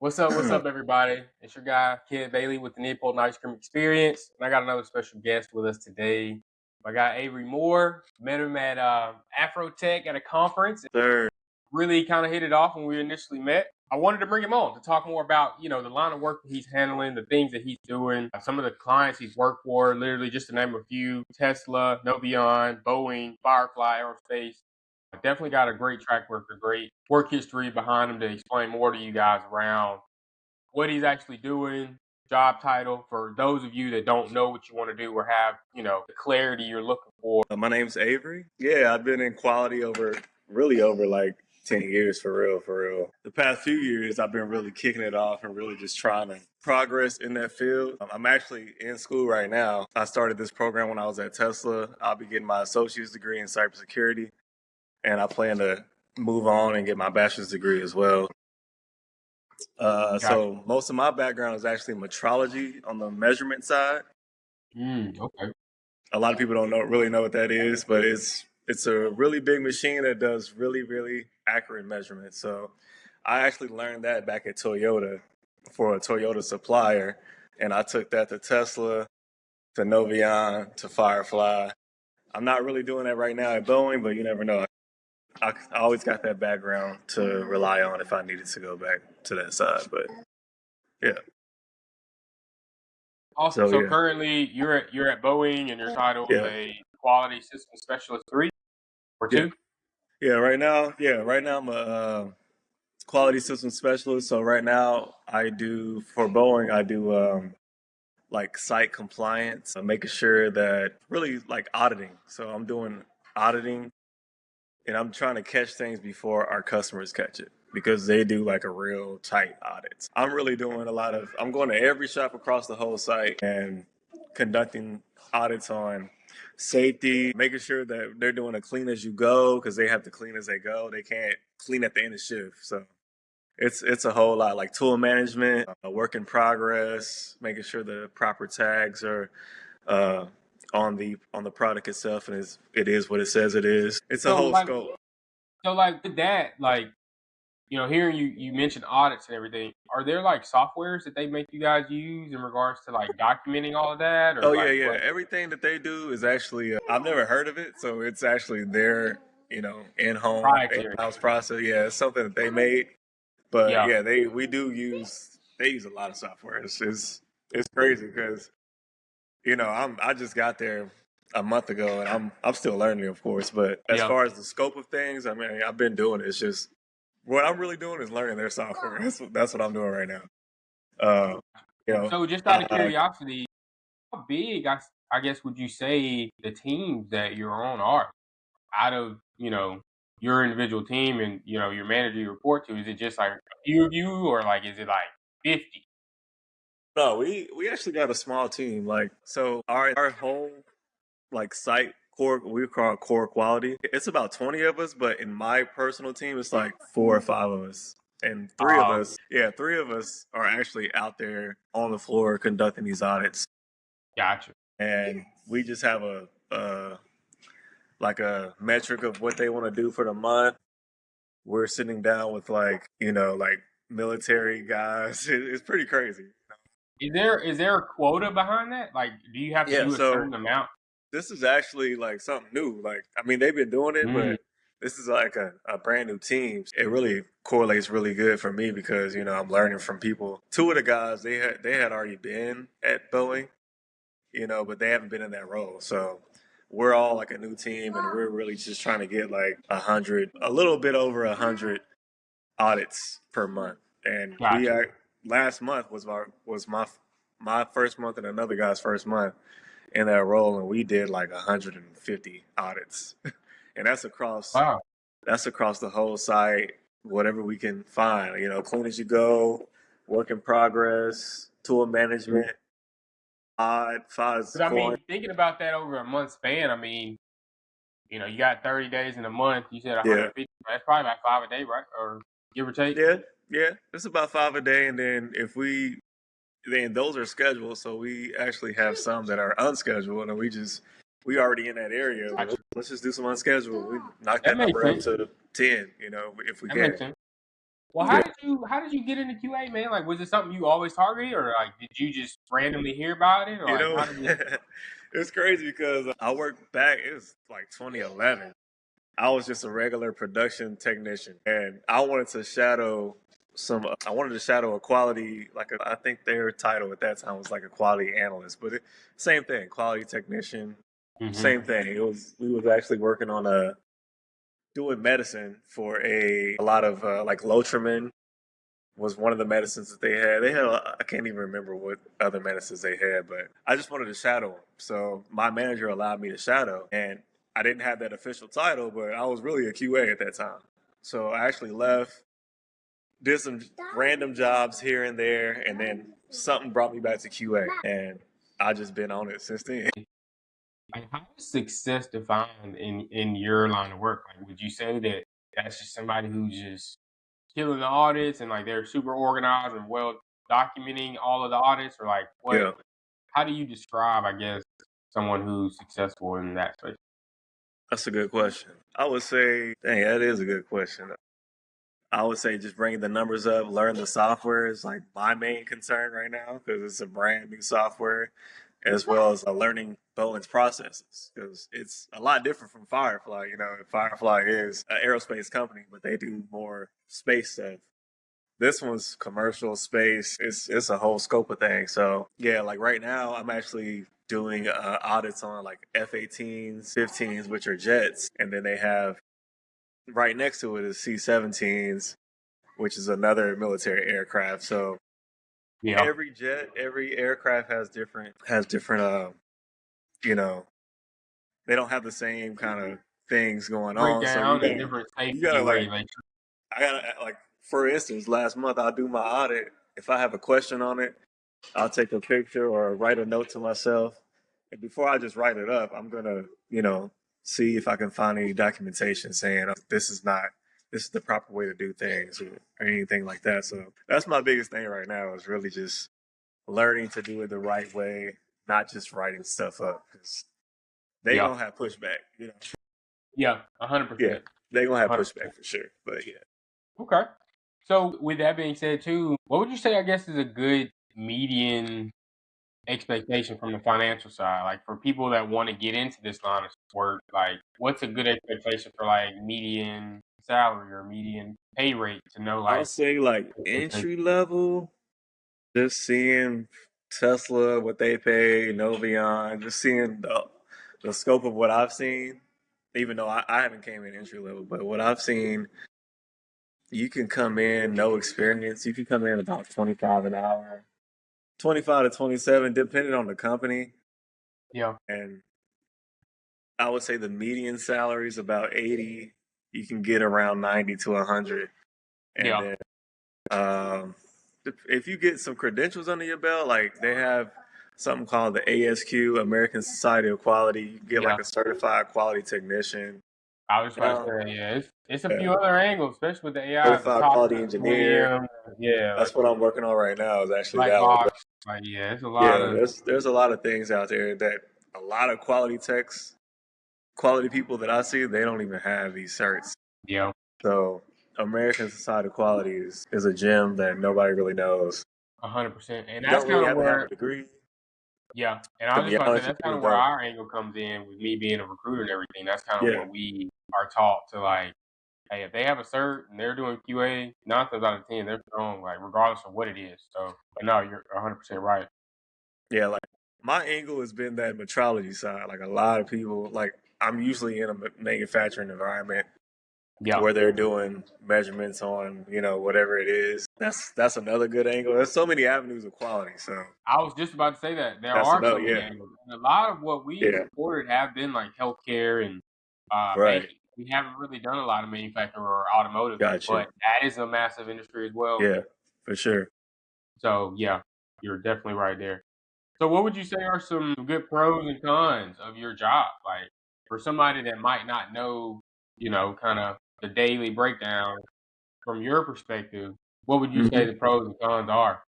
What's up, everybody? It's your guy, Ked Bailey with the Nipple Ice Cream Experience. And I got another special guest with us today. My guy, Avery Moore. Met him at Afrotech at a conference. Sir. Really kind of hit it off when we initially met. I wanted to bring him on to talk more about, the line of work that he's handling, the things that he's doing, some of the clients he's worked for, literally just to name a few: Tesla, Novion, Boeing, Firefly Aerospace. Definitely got a great track record, great work history behind him to explain more to you guys around what he's actually doing, job title, for those of you that don't know what you want to do or have, the clarity you're looking for. My name's Avery. Yeah, I've been in quality over like 10 years for real. The past few years, I've been really kicking it off and really just trying to progress in that field. I'm actually in school right now. I started this program when I was at Tesla. I'll be getting my associate's degree in cybersecurity, and I plan to move on and get my bachelor's degree as well. So most of my background is actually metrology on the measurement side. Okay. A lot of people don't really know what that is, but it's a really big machine that does really accurate measurements. So I actually learned that back at Toyota for a Toyota supplier, and I took that to Tesla, to Novion, to Firefly. I'm not really doing that right now at Boeing, but you never know. I always got that background to rely on if I needed to go back to that side. But yeah. Awesome. So currently you're at Boeing and your title is a quality system specialist 3 or 2? Yeah, right now I'm a quality system specialist. So right now for Boeing, I do like site compliance, making sure that really like auditing. So I'm doing auditing, and I'm trying to catch things before our customers catch it, because they do like a real tight audit. I'm really doing I'm going to every shop across the whole site and conducting audits on safety, making sure that they're doing a clean as you go, because they have to clean as they go. They can't clean at the end of shift. So it's a whole lot, like tool management, work in progress, making sure the proper tags are on the product itself, and it is what it says it is. It's a whole scope. So like with that, like, hearing you mentioned audits and everything, are there like softwares that they make you guys use in regards to like documenting all of that? Or yeah. Everything that they do is actually, I've never heard of it, so it's actually their, in-house process. Yeah, it's something that they made. But they use a lot of software. It's crazy because, I just got there a month ago, and I'm still learning, of course. But as far as the scope of things, I mean, I've been doing it. It's just what I'm really doing is learning their software. That's what I'm doing right now. So just out of curiosity, how big, I guess, would you say the teams that you're on are out of, your individual team and, your manager you report to? Is it just like a few of you, or like, is it like 50? No, we actually got a small team. Like, so our whole like site core, we call it core quality. It's about 20 of us, but in my personal team, it's like 4 or 5 of us. And three of us are actually out there on the floor conducting these audits. Gotcha. And we just have a metric of what they want to do for the month. We're sitting down with like military guys. It's pretty crazy. Is there a quota behind that? Like, do you have to do a certain amount? This is actually like something new. Like, I mean, they've been doing it, but this is like a brand new team. It really correlates really good for me because, I'm learning from people. 2 of the guys, they had already been at Boeing, but they haven't been in that role. So we're all like a new team, and we're really just trying to get like a little bit over 100 audits per month. And last month was my first month and another guy's first month in that role, and we did like 150 audits. And that's across the whole site, whatever we can find, clean as you go, work in progress, tool management, But I mean, thinking about that over a month span, I mean, you got 30 days in a month. You said 150. That's probably about 5 a day, right? Or give or take. Yeah. It's about 5 a day, and then then those are scheduled. So we actually have some that are unscheduled, and we already in that area. Gotcha. Let's just do some unscheduled. We knock that number up to 10, if we can. Makes sense. Well, Yeah. how did you get into QA, man? Like, was it something you always targeted, or like did you just randomly hear about it, or You like know, how did it? it's crazy because I worked back. It was like 2011. I was just a regular production technician, and I wanted to shadow some. I wanted to shadow a quality, I think their title at that time was like a quality analyst, but same thing, quality technician, Mm-hmm. same thing. It was we was actually working on a doing medicine for a lot of like Lotrimin was one of the medicines that they had. They had I can't even remember what other medicines they had, but I just wanted to shadow them. So my manager allowed me to shadow, and I didn't have that official title, but I was really a QA at that time. So I actually left, did some random jobs here and there, and then something brought me back to QA, and I just been on it since then. Like, how is success defined in your line of work? Like, would you say that that's just somebody who's just killing the audits and like they're super organized and well documenting all of the audits, or like what? Yeah, How do you describe, I guess, someone who's successful in that space? that's a good question. I would say, dang, that is a good question. I would say just bringing the numbers up, learn the software is like my main concern right now because it's a brand new software, as well as learning Boeing's processes because it's a lot different from Firefly. You know, Firefly is an aerospace company, but they do more space stuff. This one's commercial space. It's a whole scope of things. So yeah, like right now, I'm actually doing audits on like F-18s, 15s, which are jets, and then they have right next to it is C-17s, which is another military aircraft. So Yeah, every jet, every aircraft has different you know, they don't have the same kind of things going on. So breakdown and different you safety gotta like regulations. I gotta like for instance, last month I'll do my audit. If I have a question on it, I'll take a picture or write a note to myself. And before I just write it up, I'm gonna, see if I can find any documentation saying this is the proper way to do things or anything like that. So that's my biggest thing right now is really just learning to do it the right way, not just writing stuff up because they Yeah, gonna have pushback. yeah, Yeah, 100%, they gonna have 100%. pushback for sure. But yeah, Okay. So with that being said, too, what would you say? I guess is a good median expectation from the financial side, like for people that want to get into this line of work, like what's a good expectation for like median salary or median pay rate to know I'll like say like expectation? entry level. Just seeing Tesla, what they pay, Novion, just seeing the scope of what I've seen, even though I haven't came in entry level, but what I've seen, you can come in no experience. You can come in about 25 an hour, 25 to 27, depending on the company. Yeah, And I would say the median salary is about 80. You can get around 90 to 100. And yeah, then Um, if you get some credentials under your belt, like they have something called the ASQ, American Society of Quality, you get like yeah. a certified quality technician, I was about to um, say, yeah, it's a yeah, few other angles, especially with the AI, the certified top quality engineer. William, yeah, like That's what I'm working on right now. Is actually black that one. But box, like yeah, it's a lot yeah, of there's a lot of things out there that a lot of quality techs, quality people that I see, they don't even have these certs. yeah, So American Society of Quality is a gem that nobody really knows. 100%, and You that's don't really kind of have to have a where degree. yeah, and I To was just be about to say honest, you that's kind really of where don't. our angle comes in with me being a recruiter and everything. That's kind of Yeah. what we are taught to like. Hey, if they have a cert and they're doing QA, 9 times out of 10 they're strong, like regardless of what it is. So, but no, you're 100% right. Yeah, like my angle has been that metrology side. Like a lot of people, like I'm usually in a manufacturing environment Yeah, where they're doing measurements on, whatever it is. That's another good angle. There's so many avenues of quality. So I was just about to say that there that's are so another, many yeah, angles, and a lot of what we've yeah, supported have been like healthcare and right. banking. We haven't really done a lot of manufacturing or automotive, Got you. but that is a massive industry as well. Yeah, for sure. So yeah, you're definitely right there. So what would you say are some good pros and cons of your job? Like for somebody that might not know, kind of the daily breakdown from your perspective, what would you say hmm the pros and cons are?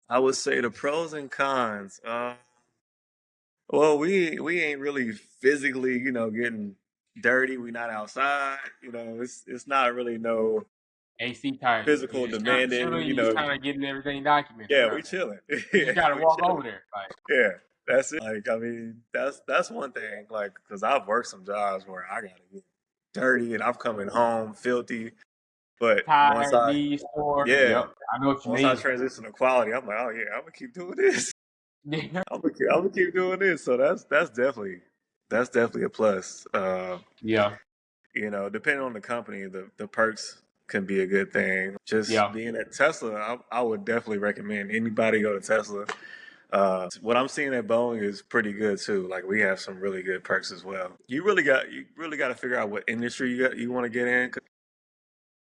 I would say the pros and cons. Well, we ain't really physically, getting dirty. We not outside. It's not really no. AC type. You physical, just kind of demanding. chilling. You You just know, kind of getting everything documented, yeah, huh? we chilling. You just Yeah, got to we walk chilling. over there. Like, Yeah, that's it. Like, I mean, that's one thing. Like, because I've worked some jobs where I gotta get dirty and I'm coming home filthy. But tired, knees sore. yeah, Yep, I know what you once I mean. transition to quality, I'm like, oh yeah, I'm gonna keep doing this. Yeah, I'm gonna keep doing this. So that's definitely a plus. yeah, You know, depending on the company, the perks can be a good thing. Just yeah. being at Tesla, I would definitely recommend anybody go to Tesla. What I'm seeing at Boeing is pretty good too. Like we have some really good perks as well. You really got to figure out what industry you want to get in. 'Cause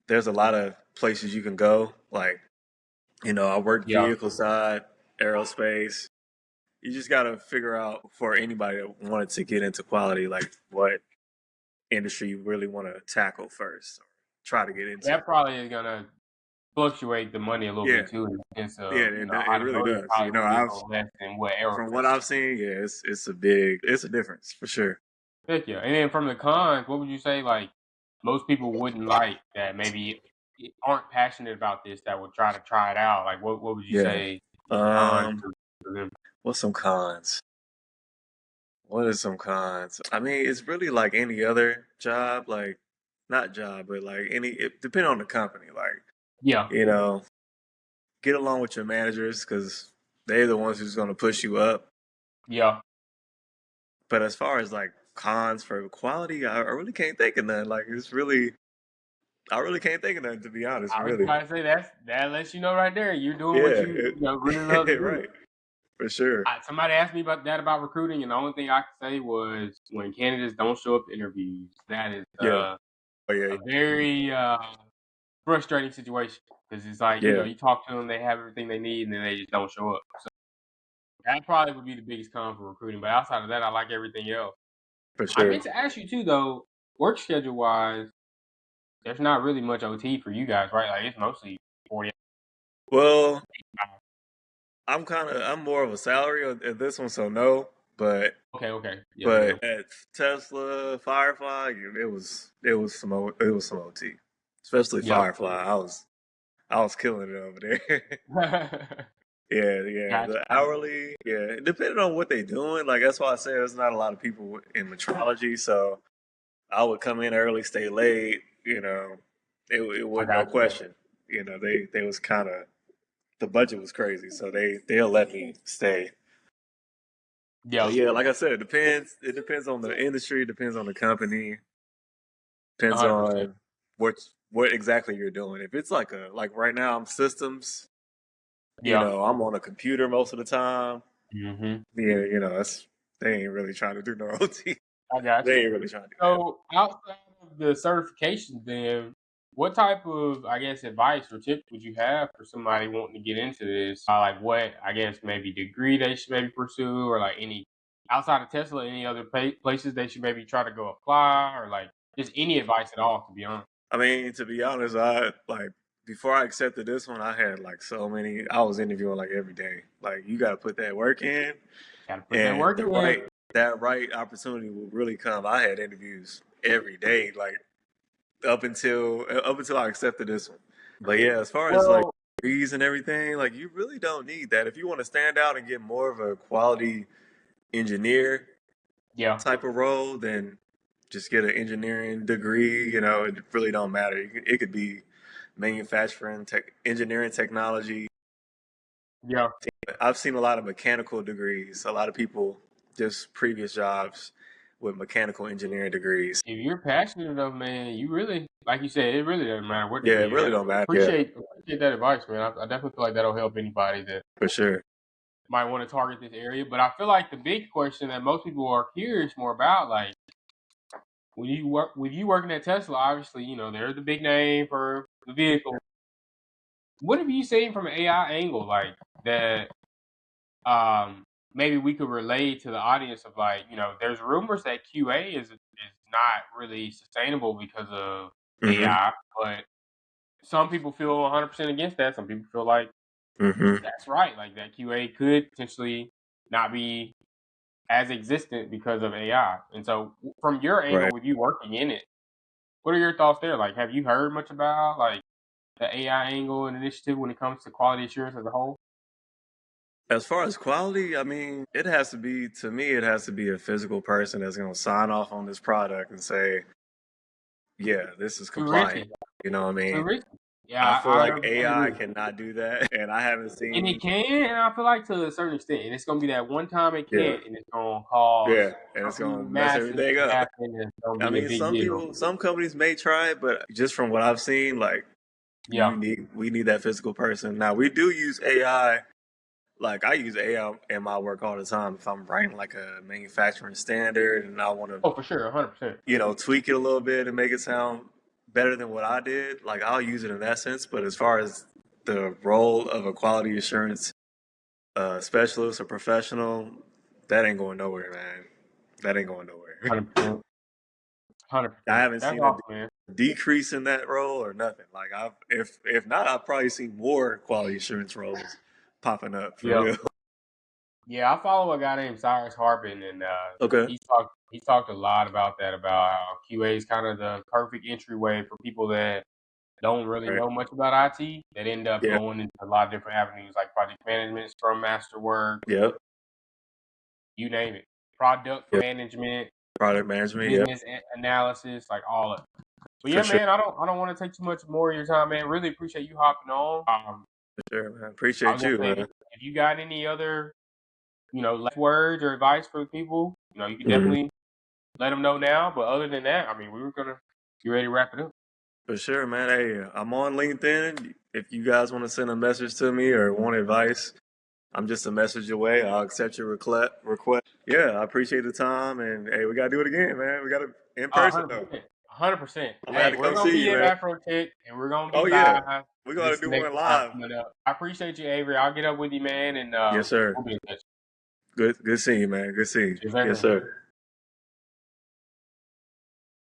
there's a lot of places you can go. Like I work Yeah. vehicle side, aerospace. You just got to figure out for anybody that wanted to get into quality, like what industry you really want to tackle first, or try to get into. That probably is gonna fluctuate the money a little Yeah, bit too, in the sense yeah, of it really automotive does. probably will be a little less than what From what aerospace. I've seen, yeah, it's a difference for sure. Heck yeah. And then from the cons, what would you say like most people wouldn't like that maybe aren't passionate about this that would try it out? Like what would you Yeah. say is cons Um, to them? what's some cons? What are some cons? I mean, it's really like any other job, like not job, but like depending on the company. Like, Yeah, you know, get along with your managers because they're the ones who's going to push you up. yeah. But as far as like cons for quality, I really can't think of none. Like, I really can't think of none to be honest, I was really. about to say that lets you know right there you're doing what Yeah, you really love to do. right, for sure. Somebody asked me about recruiting, and the only thing I could say was when candidates don't show up to interviews, that is Yeah. Oh yeah, a very frustrating situation because it's like yeah, you talk to them, they have everything they need, and then they just don't show up. So that probably would be the biggest con for recruiting. But outside of that, I like everything else. for I sure. meant to ask you too, though, work schedule wise, there's not really much OT for you guys, right? Like it's mostly 40 Well, hours. I'm more of a salary at this one, so no. But Okay, yeah, yeah, but at Tesla, Firefly, it was some OT, especially yeah. Firefly. I was killing it over there. Yeah, yeah. Gotcha. The hourly, yeah. Depending on what they're doing, like that's why I say there's not a lot of people in metrology. So I would come in early, stay late. It I wasn't no got you. question. They was kind of the budget was crazy, so they'll let me stay. But Yeah, yeah, like I said, it depends. It depends on the industry, depends on the company, depends 100%. on what exactly you're doing. If it's like right now, I'm systems. Yeah. I'm on a computer most of the time. Hmm. Yeah, they ain't really trying to do no OT. I got They you. ain't really trying to do that. So outside of the certification, then what type of, I guess, advice or tips would you have for somebody wanting to get into this? Like what, I guess, maybe degree they should maybe pursue, or like any outside of Tesla, any other places they should maybe try to go apply, or like just any advice at all, to be honest. I mean, to be honest, I like before I accepted this one, I had like so many. I was interviewing like every day. Like you got to put that work in, Got to put that and work in. that right opportunity will really come. I had interviews every day, like up until I accepted this one. But yeah, as far as like Well, degrees and everything, like you really don't need that. If you want to stand out and get more of a quality engineer yeah. type of role, then just get an engineering degree. It really don't matter. It could be manufacturing, engineering, technology. Yeah. I've seen a lot of mechanical degrees. A lot of people just previous jobs with mechanical engineering degrees. If you're passionate enough, man, you really, like you said, it really doesn't matter what Yeah, degree it you really have. don't matter. Yeah, Appreciate that advice, man. I definitely feel like that'll help anybody that for sure. might want to target this area. But I feel like the big question that most people are curious more about, like when you working at Tesla, obviously, they're the big name for the vehicle. What have you seen from an AI angle, like that maybe we could relate to the audience of like, there's rumors that QA is not really sustainable because of Hmm. AI, but some people feel 100% against that. Some people feel like Hmm. that's right, like that QA could potentially not be as existent because of AI. And so, from your angle, Right. with you working in it, what are your thoughts there? Like, have you heard much about like? the AI angle and initiative when it comes to quality assurance as a whole? As far as quality, I mean, it has to be, to me, it has to be a physical person that's going to sign off on this product and say, yeah, this is Too compliant. risky. You know what I Too mean? risky. Yeah, I feel I like 100% AI agree. cannot do that, and I haven't And seen. it can, and I feel like to a certain extent, and it's gonna be that one time it Yeah, can't, and it's gonna cause yeah, and it's gonna something mess massive everything to up. happen, and it's gonna I be a mean, big some deal. people, some companies may try it, but just from what I've seen, like Yeah. we need that physical person. Now we do use AI. Like I use AI in my work all the time. If I'm writing like a manufacturing standard and I want to, Oh, for sure, 100%. tweak it a little bit and make it sound better than what I did, like I'll use it in that sense. But as far as the role of a quality assurance specialist or professional, that ain't going nowhere, man. That ain't going nowhere. 100%. I 100%. haven't That's seen a awesome, man. decrease in that role or nothing. Like I've, if not, I've probably seen more quality assurance roles popping up for Yeah. real. Yeah, I follow a guy named Cyrus Harbin, and Okay. he's talked a lot about that, about how QA is kind of the perfect entryway for people that don't really Right. know much about IT, that end up Yeah. going into a lot of different avenues like project management, Scrum Master work, Yep. you name it, product Yep. management, Product management. Yep. business analysis, like all of it. But For yeah, sure. man, I don't want to take too much more of your time, man. Really appreciate you hopping on. For sure, man. I was Appreciate gonna you, say man. if you got any other, last words or advice for people, you can Mhm. definitely let them know now. But other than that, I mean, we were gonna get ready to wrap it up. For sure, man. Hey, I'm on LinkedIn. If you guys want to send a message to me or want advice, I'm just a message away. I'll accept your request. Yeah, I appreciate the time, and hey, we gotta do it again, man. We gotta in person though. 100%. 100%. I'm gonna have Hey, to we're come gonna see be you, at man. Afro Tech and we're gonna be Oh yeah, live we gotta this do next one time live. coming up. I appreciate you, Avery. I'll get up with you, man, and Yes, sir. we'll be in touch. Good seeing you, man. Good seeing you. Cheers, Yes, later. sir.